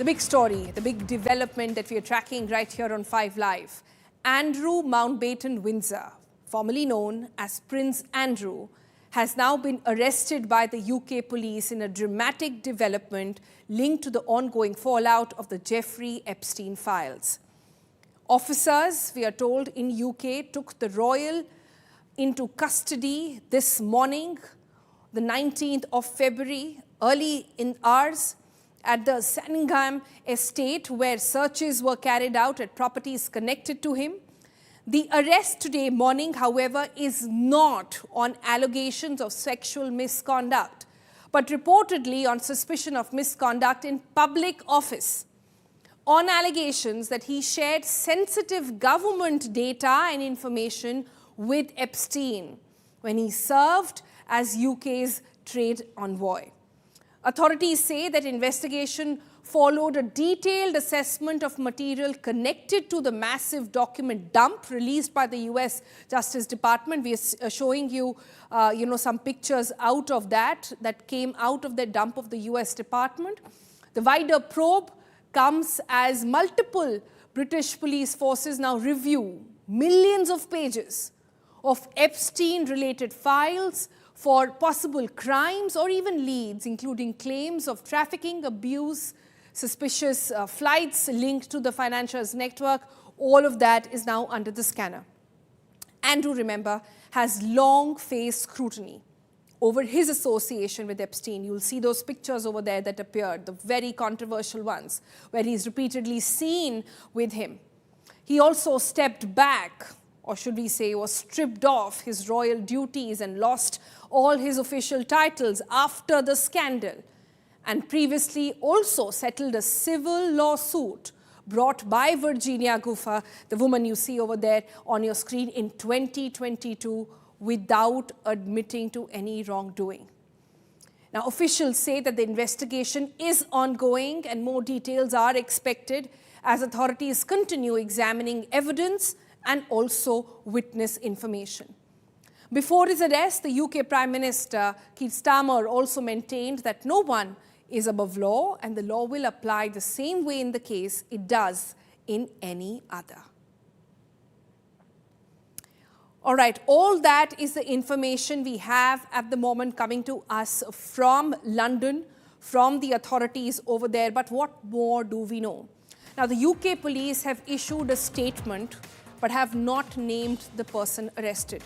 The big story, the big development that we are tracking right here on 5 Live. Andrew Mountbatten-Windsor, formerly known as Prince Andrew, has now been arrested by the UK police in a dramatic development linked to the ongoing fallout of the Jeffrey Epstein files. Officers, we are told, in UK took the royal into custody this morning, the 19th of February, early in hours, at the Sandringham estate where searches were carried out at properties connected to him. The arrest today morning, however, is not on allegations of sexual misconduct, but reportedly on suspicion of misconduct in public office, on allegations that he shared sensitive government data and information with Epstein when he served as UK's trade envoy. Authorities say that investigation followed a detailed assessment of material connected to the massive document dump released by the US Justice Department. We are showing you, some pictures out of that came out of the dump of the US Department. The wider probe comes as multiple British police forces now review millions of pages of Epstein-related files for possible crimes or even leads, including claims of trafficking, abuse, suspicious flights linked to the financial network. All of that is now under the scanner. Andrew, remember, has long faced scrutiny over his association with Epstein. You'll see those pictures over there that appeared, the very controversial ones, where he's repeatedly seen with him. He also stepped back, or should we say, was stripped off his royal duties and lost all his official titles after the scandal, and previously also settled a civil lawsuit brought by Virginia Giuffre, the woman you see over there on your screen, in 2022 without admitting to any wrongdoing. Now, officials say that the investigation is ongoing and more details are expected as authorities continue examining evidence and also witness information. Before his arrest, the UK Prime Minister, Keir Starmer, also maintained that no one is above law and the law will apply the same way in the case it does in any other. All right, all that is the information we have at the moment coming to us from London, from the authorities over there. But what more do we know? Now, the UK police have issued a statement but have not named the person arrested.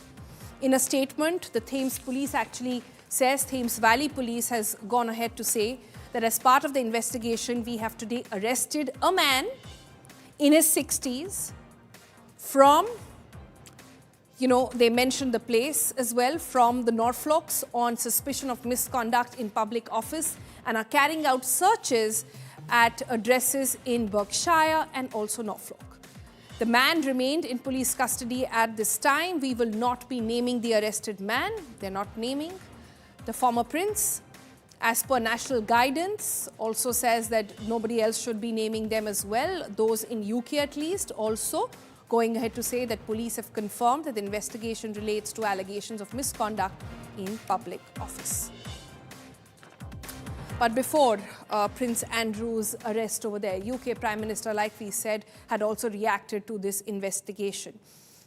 In a statement, the Thames Police actually says, Thames Valley Police has gone ahead to say that as part of the investigation, we have today arrested a man in his 60s from, they mentioned the place as well, from the Norfolks on suspicion of misconduct in public office and are carrying out searches at addresses in Berkshire and also Norfolk. The man remained in police custody at this time. We will not be naming the arrested man. They're not naming. The former prince, as per national guidance, also says that nobody else should be naming them as well. Those in UK at least, also going ahead to say that police have confirmed that the investigation relates to allegations of misconduct in public office. But before Prince Andrew's arrest over there, UK Prime Minister, like we said, had also reacted to this investigation.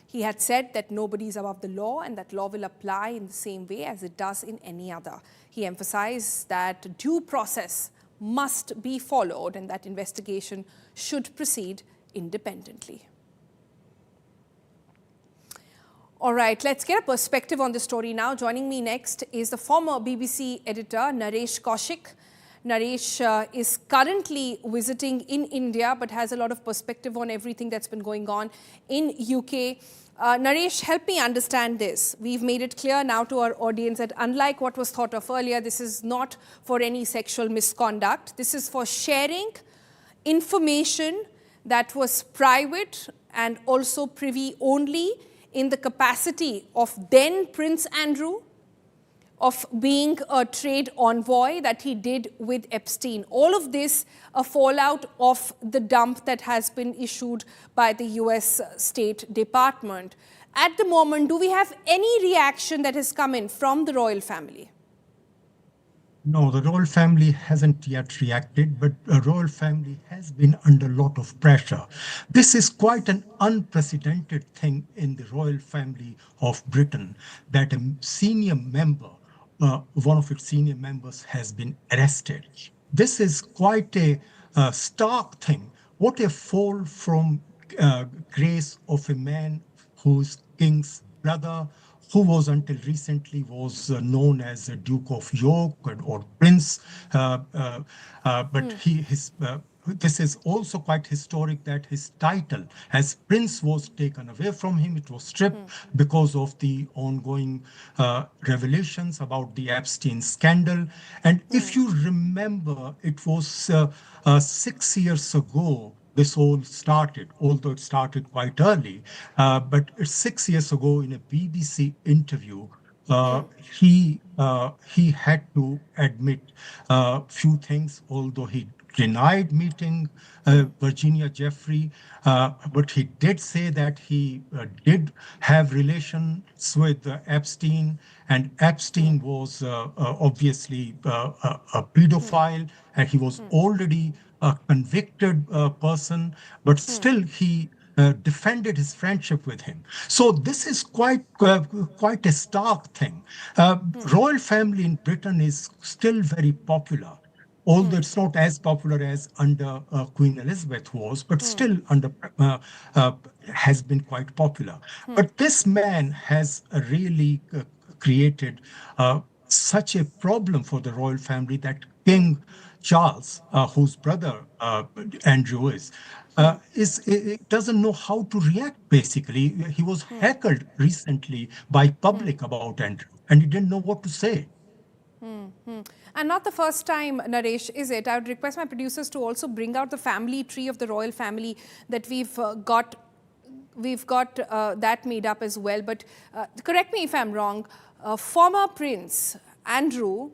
He had said that nobody is above the law and that law will apply in the same way as it does in any other. He emphasized that due process must be followed and that investigation should proceed independently. All right, let's get a perspective on this story now. Joining me next is the former BBC editor Naresh Kaushik. Naresh is currently visiting in India but has a lot of perspective on everything that's been going on in UK. Naresh, help me understand this. We've made it clear now to our audience that unlike what was thought of earlier, this is not for any sexual misconduct. This is for sharing information that was private and also privy only in the capacity of then Prince Andrew, of being a trade envoy that he did with Epstein. All of this a fallout of the dump that has been issued by the US State Department. At the moment, do we have any reaction that has come in from the royal family? No, the royal family hasn't yet reacted, but the royal family has been under a lot of pressure. This is quite an unprecedented thing in the royal family of Britain that a senior member, one of its senior members, has been arrested. This is quite a stark thing. What a fall from grace of a man who's king's brother, who was until recently was known as the Duke of York or Prince, but this is also quite historic that his title as prince was taken away from him. It was stripped because of the ongoing revelations about the Epstein scandal. And if you remember, it was 6 years ago this all started, although it started quite early. But 6 years ago, in a BBC interview, he had to admit a few things, although he denied meeting Virginia Jeffrey, but he did say that he did have relations with Epstein, and Epstein was obviously a pedophile, and he was already a convicted person, but still he defended his friendship with him. So this is quite a stark thing. Royal family in Britain is still very popular, although it's not as popular as under Queen Elizabeth was, but still under uh, has been quite popular. But this man has really created such a problem for the royal family that King Charles, whose brother Andrew doesn't know how to react. Basically, he was heckled recently by public about Andrew, and he didn't know what to say. And not the first time, Naresh, is it? I would request my producers to also bring out the family tree of the royal family that we've got. We've got that made up as well. But correct me if I'm wrong. Former Prince Andrew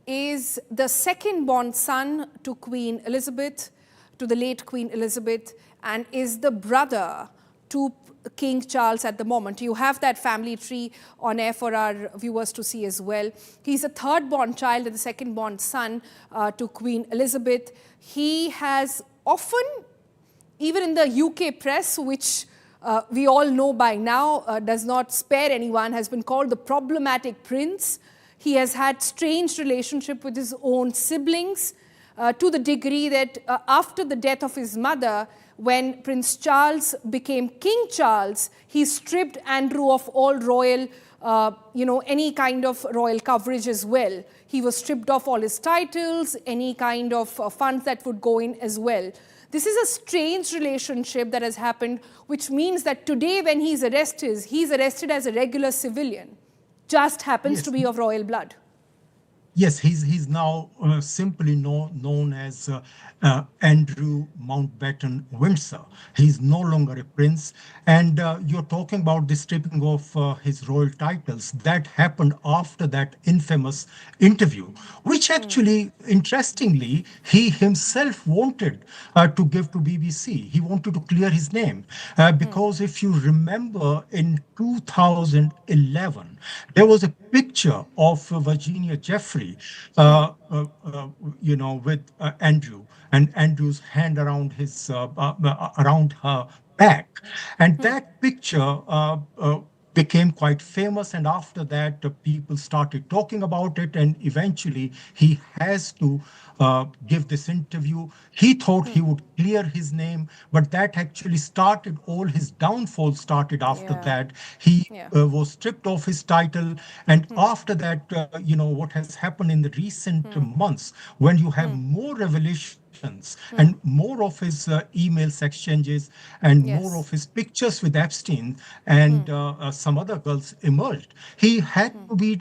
is the second born son to Queen Elizabeth, to the late Queen Elizabeth, and is the brother to King Charles at the moment. You have that family tree on air for our viewers to see as well. He's a third born child and the second born son to Queen Elizabeth. He has often, even in the UK press, which we all know by now, does not spare anyone, has been called the problematic prince. He has had strange relationship with his own siblings to the degree that after the death of his mother, when Prince Charles became King Charles, he stripped Andrew of all royal, any kind of royal coverage as well. He was stripped of all his titles, any kind of funds that would go in as well. This is a strange relationship that has happened, which means that today when he's arrested as a regular civilian. Just happens to Yes, be of royal blood. yes, he's now simply known as Andrew Mountbatten-Windsor. He's no longer a prince, and you're talking about the stripping of his royal titles. That happened after that infamous interview, which actually, interestingly, he himself wanted to give to BBC. He wanted to clear his name because if you remember, in 2011, there was a picture of Virginia Jeffrey, with Andrew, and Andrew's hand around his around her back, and that picture became quite famous. And after that, people started talking about it, and eventually he has to give this interview. He thought he would clear his name, but that actually started, all his downfall started after Yeah, that. He yeah. was stripped of his title, and after that, what has happened in the recent months, when you have more revelations and more of his emails exchanges and more Yes. of his pictures with Epstein and some other girls emerged. He had to be,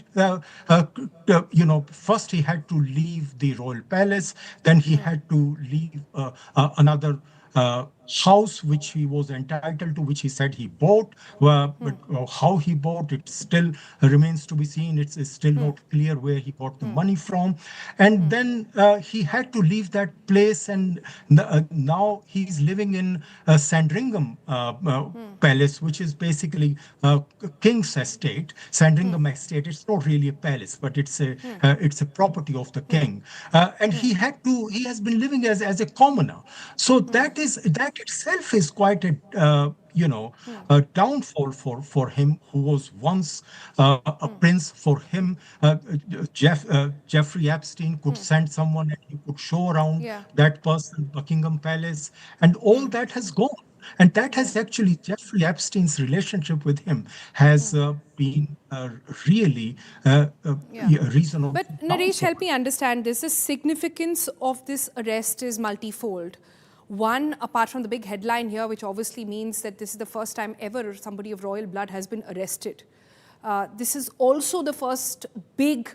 first he had to leave the royal palace, then he had to leave another house which he was entitled to, which he said he bought, but how he bought it still remains to be seen. It's still not clear where he got the money from. And then he had to leave that place, and now he's living in Sandringham Palace, which is basically King's estate. Sandringham estate. It's not really a palace, but it's a property of the king. And he has been living as a commoner. So that itself is quite a downfall for him, who was once a prince. For him, Jeffrey Epstein could send someone and he could show around that person Buckingham Palace, and all that has gone. And that has actually, Jeffrey Epstein's relationship with him has been really a reason of. But Naresh, help me understand this. The significance of this arrest is multifold. One, apart from the big headline here, which obviously means that this is the first time ever somebody of royal blood has been arrested. This is also the first big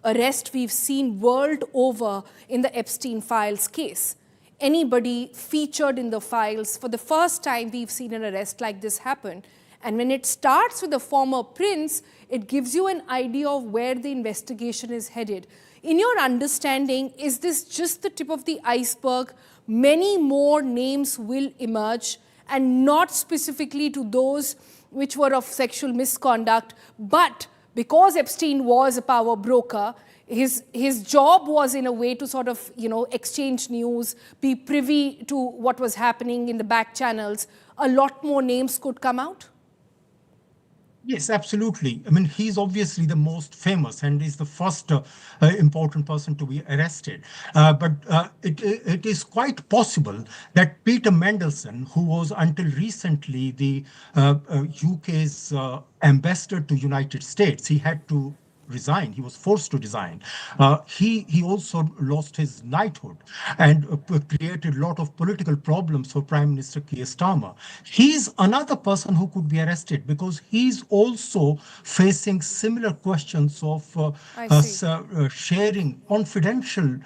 arrest we've seen world over in the Epstein files case. Anybody featured in the files, for the first time we've seen an arrest like this happen. And when it starts with the former prince, it gives you an idea of where the investigation is headed. In your understanding, is this just the tip of the iceberg? Many more names will emerge, and not specifically to those which were of sexual misconduct, but because Epstein was a power broker, his job was in a way to sort of, exchange news, be privy to what was happening in the back channels. A lot more names could come out? Yes, absolutely. I mean, he's obviously the most famous and is the first important person to be arrested. But it is quite possible that Peter Mandelson, who was until recently the UK's ambassador to United States, he had to resign. He was forced to resign. He also lost his knighthood and created a lot of political problems for Prime Minister Keir Starmer. He's another person who could be arrested because he's also facing similar questions of sharing confidential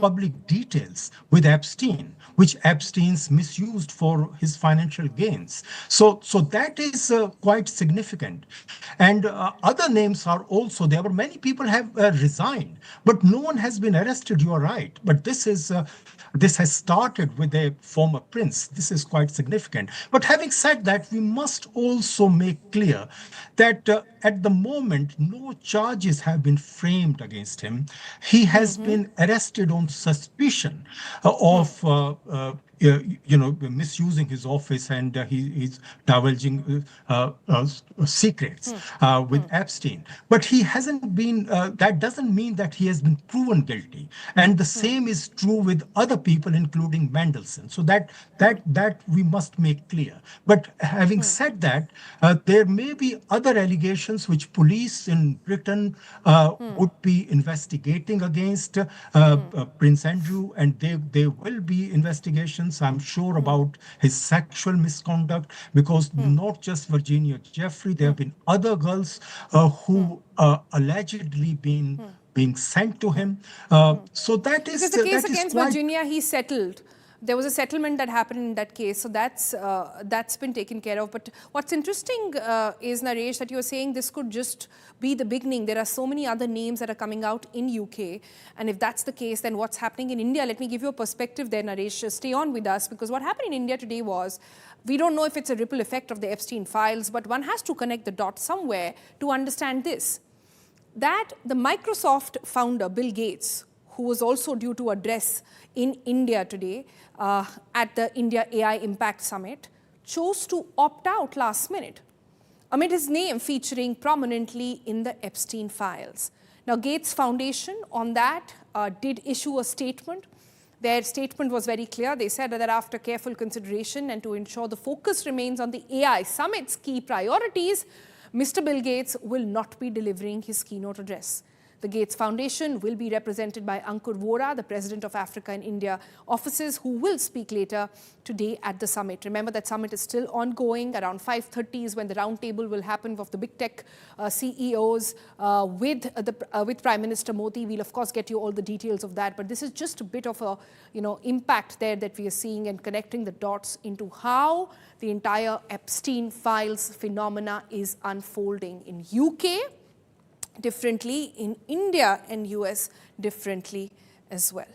public details with Epstein, which Epstein's misused for his financial gains. So that is quite significant. And other names are also there. But many people have resigned, but no one has been arrested. You are right. But this has started with a former prince. This is quite significant. But having said that, we must also make clear that at the moment, no charges have been framed against him. He has been arrested on suspicion of misusing his office, and he's divulging secrets with Epstein. But he hasn't been, that doesn't mean that he has been proven guilty. And the same is true with other people, including Mandelson. So that we must make clear. But having said that, there may be other allegations which police in Britain would be investigating against Prince Andrew, and there will be investigations, I'm sure, about his sexual misconduct, because not just Virginia Jeffrey, there have been other girls who allegedly being sent to him. So that is because the case against Virginia, he settled. There was a settlement that happened in that case, so that's been taken care of. But what's interesting is, Naresh, that you're saying this could just be the beginning. There are so many other names that are coming out in UK, and if that's the case, then what's happening in India? Let me give you a perspective there, Naresh. Stay on with us, because what happened in India today was, we don't know if it's a ripple effect of the Epstein files, but one has to connect the dots somewhere to understand this. That the Microsoft founder, Bill Gates, who was also due to address in India today at the India AI Impact Summit, chose to opt out last minute amid his name featuring prominently in the Epstein files. Now, Gates Foundation on that did issue a statement. Their statement was very clear. They said that after careful consideration and to ensure the focus remains on the AI Summit's key priorities, Mr. Bill Gates will not be delivering his keynote address. The Gates Foundation will be represented by Ankur Vora, the President of Africa and India offices, who will speak later today at the summit. Remember, that summit is still ongoing. Around 5:30 is when the roundtable will happen of the big tech CEOs with Prime Minister Modi. We'll of course get you all the details of that, but this is just a bit of a impact there that we are seeing and connecting the dots into how the entire Epstein files phenomena is unfolding in UK differently, in India and US differently as well.